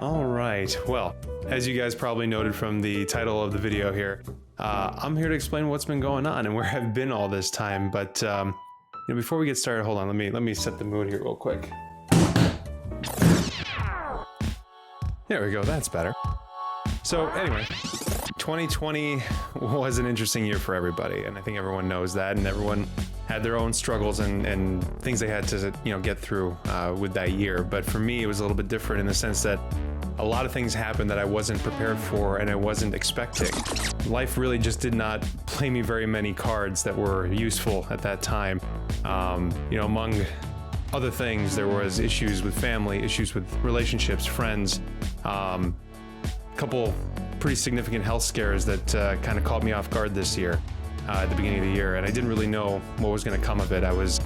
All right, well, as you guys probably noted from the title of the video here, I'm here to explain what's been going on and where I've been all this time. But before we get started, hold on, let me set the mood here real quick. There we go, that's better. So anyway, 2020 was an interesting year for everybody, and I think everyone knows that, and everyone had their own struggles and things they had to get through with that year. But for me, it was a little bit different in the sense that a lot of things happened that I wasn't prepared for and I wasn't expecting. Life really just did not play me very many cards that were useful at that time. Among other things, there was issues with family, issues with relationships, friends, a couple pretty significant health scares that kind of caught me off guard this year at the beginning of the year, and I didn't really know what was going to come of it. I was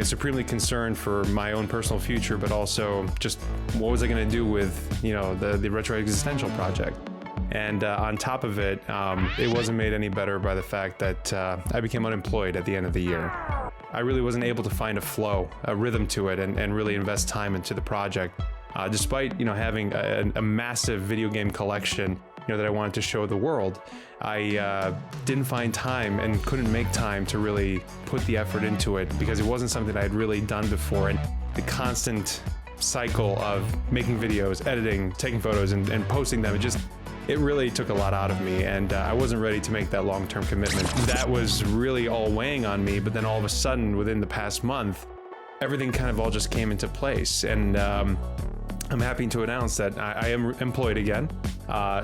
supremely concerned for my own personal future, but also just what was I going to do with the RetroExistential project. And on top of it, it wasn't made any better by the fact that I became unemployed at the end of the year. I really wasn't able to find a flow, a rhythm to it, and really invest time into the project. Despite having a massive video game collection that I wanted to show the world, I didn't find time and couldn't make time to really put the effort into it because it wasn't something I had really done before. And the constant cycle of making videos, editing, taking photos, and posting them, it really took a lot out of me, and I wasn't ready to make that long-term commitment. That was really all weighing on me, but then all of a sudden, within the past month, everything kind of all just came into place, and I'm happy to announce that I am employed again.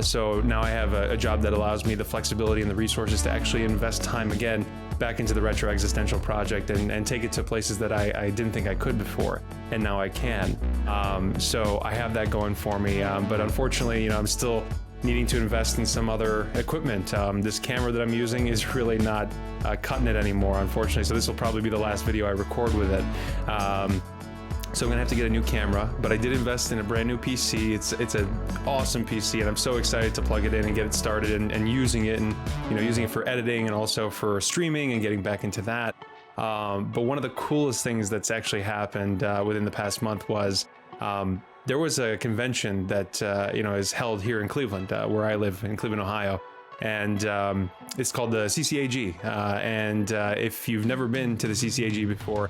So now I have a job that allows me the flexibility and the resources to actually invest time again back into the RetroExistential project and take it to places that I didn't think I could before, and now I can. So I have that going for me, but unfortunately, I'm still needing to invest in some other equipment. This camera that I'm using is really not cutting it anymore, unfortunately, so this will probably be the last video I record with it. So I'm gonna have to get a new camera, but I did invest in a brand new PC. It's an awesome PC, and I'm so excited to plug it in and get it started and using it, and using it for editing and also for streaming and getting back into that. But one of the coolest things that's actually happened within the past month was there was a convention that is held here in Cleveland, where I live in Cleveland, Ohio. And it's called the CCAG, and if you've never been to the CCAG before,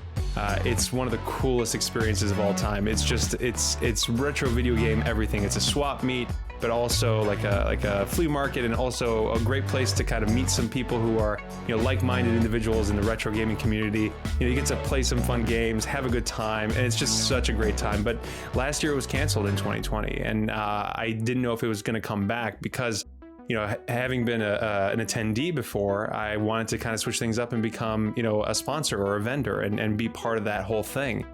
it's one of the coolest experiences of all time. It's retro video game everything. It's a swap meet, but also like a flea market, and also a great place to kind of meet some people who are like-minded individuals in the retro gaming community. You get to play some fun games, have a good time, and it's just such a great time. But last year it was canceled in 2020, and I didn't know if it was going to come back because having been an attendee before, I wanted to kind of switch things up and become, a sponsor or a vendor and be part of that whole thing.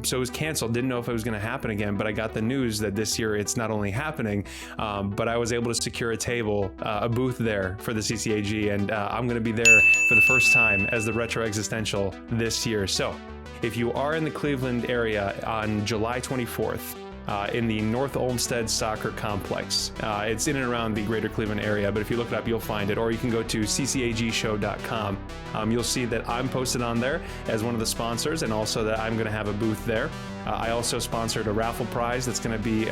So it was canceled. Didn't know if it was going to happen again, but I got the news that this year it's not only happening, but I was able to secure a table, a booth there for the CCAG, and I'm going to be there for the first time as the RetroExistential this year. So if you are in the Cleveland area on July 24th, in the North Olmsted Soccer Complex. It's in and around the greater Cleveland area, but if you look it up, you'll find it, or you can go to ccagshow.com. You'll see that I'm posted on there as one of the sponsors, and also that I'm going to have a booth there. I also sponsored a raffle prize that's going to be,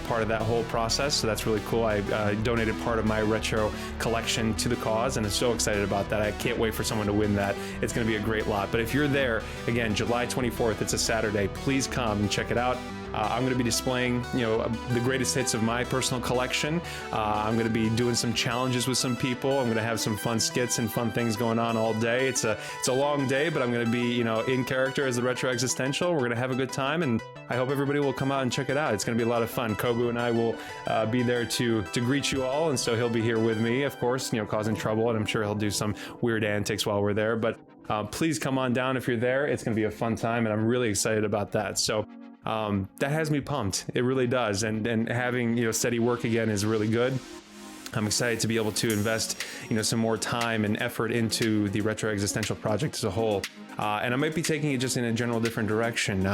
part of that whole process, so that's really cool. I donated part of my retro collection to the cause, and I'm so excited about that. I can't wait for someone to win that. It's going to be a great lot. But if you're there, again, July 24th, it's a Saturday, please come and check it out. I'm going to be displaying, the greatest hits of my personal collection. I'm going to be doing some challenges with some people. I'm going to have some fun skits and fun things going on all day. It's a long day, but I'm going to be, in character as the RetroExistential. We're going to have a good time, and I hope everybody will come out and check it out. It's going to be a lot of fun. Kobu and I will be there to greet you all, and so he'll be here with me, of course, causing trouble, and I'm sure he'll do some weird antics while we're there. But please come on down if you're there. It's going to be a fun time, and I'm really excited about that. So that has me pumped. It really does. And having, steady work again is really good. I'm excited to be able to invest, some more time and effort into the RetroExistential project as a whole. And I might be taking it just in a general different direction.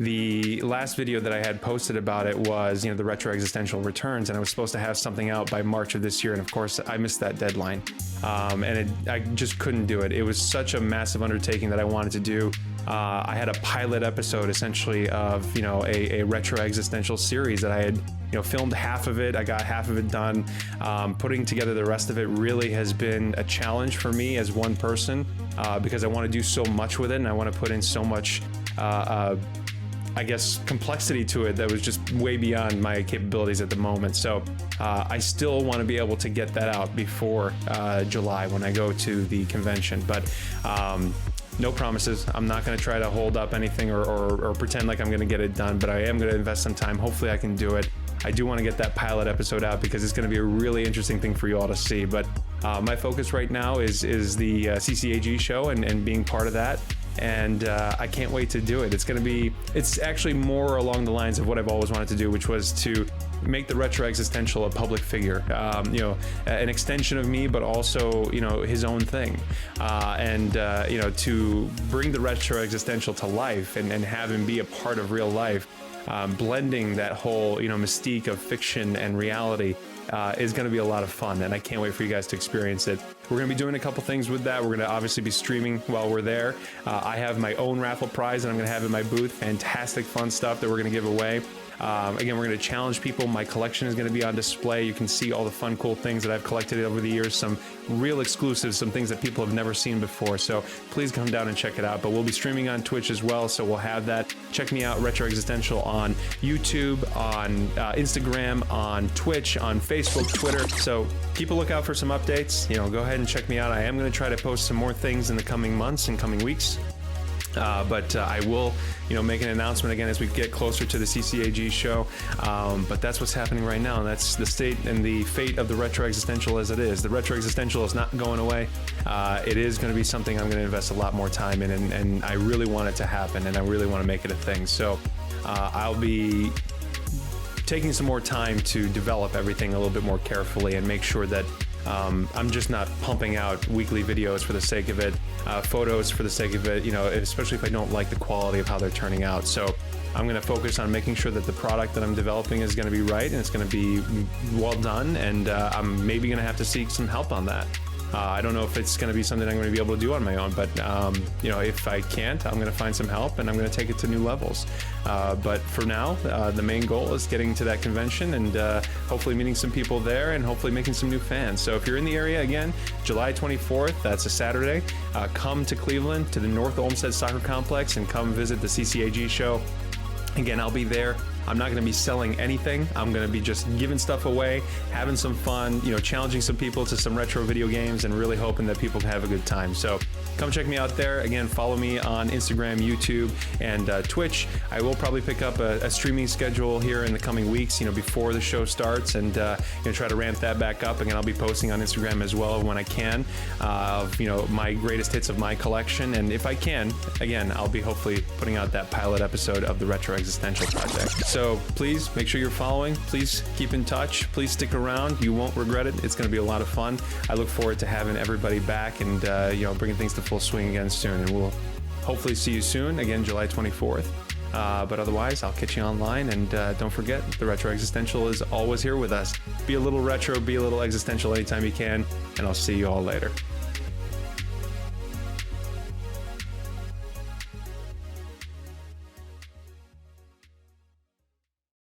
the last video that I had posted about it was, the Retro Existential returns, and I was supposed to have something out by March of this year, and of course I missed that deadline. I just couldn't do it. It was such a massive undertaking that I wanted to do. I had a pilot episode essentially of, a Retro Existential series that I had, filmed half of it. I got half of it done. Putting together the rest of it really has been a challenge for me as one person, because I want to do so much with it, and I want to put in so much, I guess, complexity to it that was just way beyond my capabilities at the moment. So I still want to be able to get that out before July when I go to the convention. But no promises. I'm not going to try to hold up anything or pretend like I'm going to get it done, but I am going to invest some time. Hopefully I can do it. I do want to get that pilot episode out because it's going to be a really interesting thing for you all to see. But my focus right now is the CCAG show and being part of that. And I can't wait to do it. It's actually more along the lines of what I've always wanted to do, which was to make the Retro Existential a public figure, an extension of me, but also, his own thing. To bring the Retro Existential to life and have him be a part of real life, blending that whole, mystique of fiction and reality, is going to be a lot of fun, and I can't wait for you guys to experience it. We're going to be doing a couple things with that. We're going to obviously be streaming while we're there. I have my own raffle prize that I'm going to have in my booth. Fantastic fun stuff that we're going to give away. Again, we're going to challenge people. My collection is going to be on display. You can see all the fun, cool things that I've collected over the years, some real exclusives, some things that people have never seen before. So please come down and check it out. But we'll be streaming on Twitch as well, so we'll have that. Check me out, Retro Existential, on YouTube, on Instagram, on Twitch, on Facebook, Twitter. So keep a lookout for some updates. Go ahead and check me out. I am going to try to post some more things in the coming months and coming weeks. But I will, make an announcement again as we get closer to the CCAG show. But that's what's happening right now. And that's the state and the fate of the Retro Existential as it is. The Retro Existential is not going away. It is going to be something I'm going to invest a lot more time in, and I really want it to happen, and I really want to make it a thing. So I'll be taking some more time to develop everything a little bit more carefully and make sure that I'm just not pumping out weekly videos for the sake of it, photos for the sake of it, especially if I don't like the quality of how they're turning out. So I'm going to focus on making sure that the product that I'm developing is going to be right, and it's going to be well done, and I'm maybe going to have to seek some help on that. I don't know if it's going to be something I'm going to be able to do on my own, but if I can't, I'm going to find some help, and I'm going to take it to new levels. But for now, the main goal is getting to that convention and hopefully meeting some people there and hopefully making some new fans. So if you're in the area, again, July 24th, that's a Saturday, come to Cleveland, to the North Olmsted Soccer Complex, and come visit the CCAG show. Again, I'll be there. I'm not going to be selling anything. I'm going to be just giving stuff away, having some fun, challenging some people to some retro video games, and really hoping that people can have a good time. So come check me out there. Again, follow me on Instagram, YouTube, and Twitch. I will probably pick up a streaming schedule here in the coming weeks, before the show starts, and try to ramp that back up. Again, I'll be posting on Instagram as well when I can, of my greatest hits of my collection. And if I can, again, I'll be hopefully putting out that pilot episode of the Retro Existential project. So please make sure you're following. Please keep in touch. Please stick around. You won't regret it. It's going to be a lot of fun. I look forward to having everybody back and bringing things to full swing again soon. And we'll hopefully see you soon. Again, July 24th. But otherwise, I'll catch you online. And don't forget, the Retro Existential is always here with us. Be a little retro, be a little existential anytime you can. And I'll see you all later.